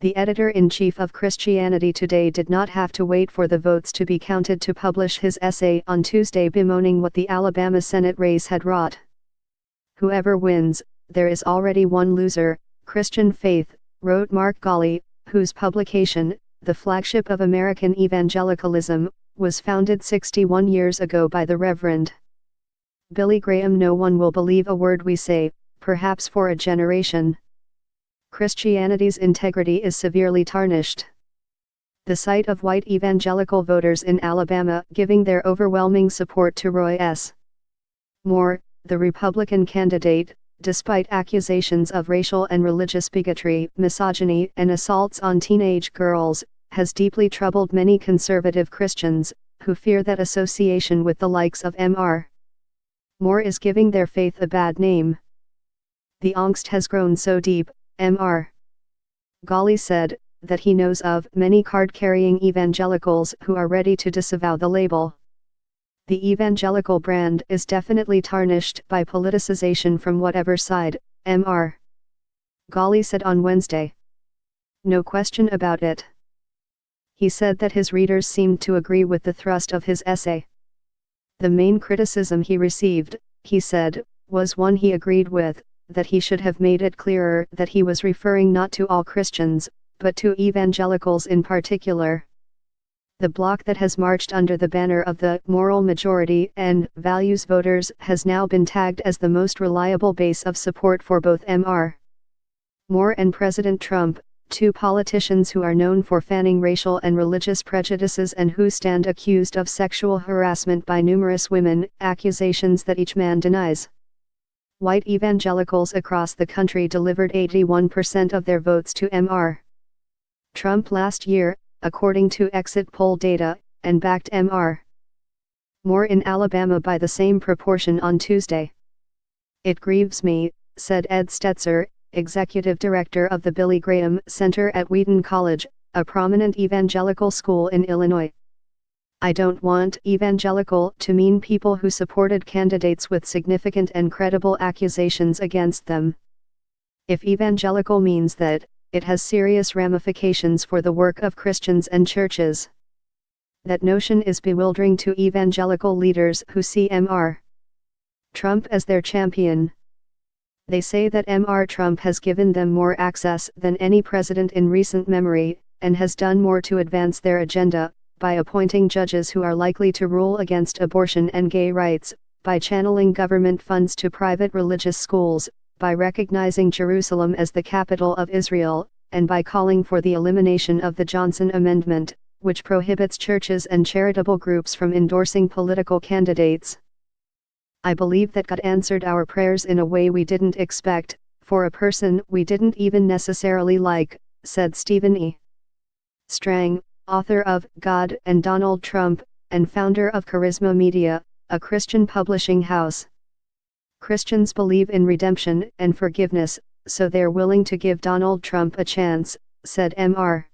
The editor-in-chief of Christianity Today did not have to wait for the votes to be counted to publish his essay on Tuesday bemoaning what the Alabama Senate race had wrought. "Whoever wins, there is already one loser, Christian faith," wrote Mark Galli, whose publication, the flagship of American evangelicalism, was founded 61 years ago by the Reverend Billy Graham. "No one will believe a word we say, perhaps for a generation. Christianity's integrity is severely tarnished." The sight of white evangelical voters in Alabama giving their overwhelming support to Roy S. Moore, the Republican candidate, despite accusations of racial and religious bigotry, misogyny, and assaults on teenage girls, has deeply troubled many conservative Christians, who fear that association with the likes of Mr. Moore is giving their faith a bad name. "The angst has grown so deep," Mr. Galli said, "that he knows of many card-carrying evangelicals who are ready to disavow the label. The evangelical brand is definitely tarnished by politicization from whatever side," Mr. Galli said on Wednesday. "No question about it." He said that his readers seemed to agree with the thrust of his essay. The main criticism he received, he said, was one he agreed with, that he should have made it clearer that he was referring not to all Christians, but to evangelicals in particular. The bloc that has marched under the banner of the moral majority and values voters has now been tagged as the most reliable base of support for both Mr. Moore and President Trump, two politicians who are known for fanning racial and religious prejudices and who stand accused of sexual harassment by numerous women, accusations that each man denies. White evangelicals across the country delivered 81% of their votes to Mr. Trump last year, according to exit poll data, and backed Mr. Moore in Alabama by the same proportion on Tuesday. "It grieves me," said Ed Stetzer, executive director of the Billy Graham Center at Wheaton College, a prominent evangelical school in Illinois. "I don't want evangelical to mean people who supported candidates with significant and credible accusations against them. If evangelical means that, it has serious ramifications for the work of Christians and churches. That notion is bewildering to evangelical leaders who see Mr. Trump as their champion. They say that Mr. Trump has given them more access than any president in recent memory, and has done more to advance their agenda, by appointing judges who are likely to rule against abortion and gay rights, by channeling government funds to private religious schools, by recognizing Jerusalem as the capital of Israel, and by calling for the elimination of the Johnson Amendment, which prohibits churches and charitable groups from endorsing political candidates. I believe that God answered our prayers in a way we didn't expect, for a person we didn't even necessarily like," said Stephen E. Strang, author of God and Donald Trump, and founder of Charisma Media, a Christian publishing house. "Christians believe in redemption and forgiveness, so they're willing to give Donald Trump a chance," said Mr.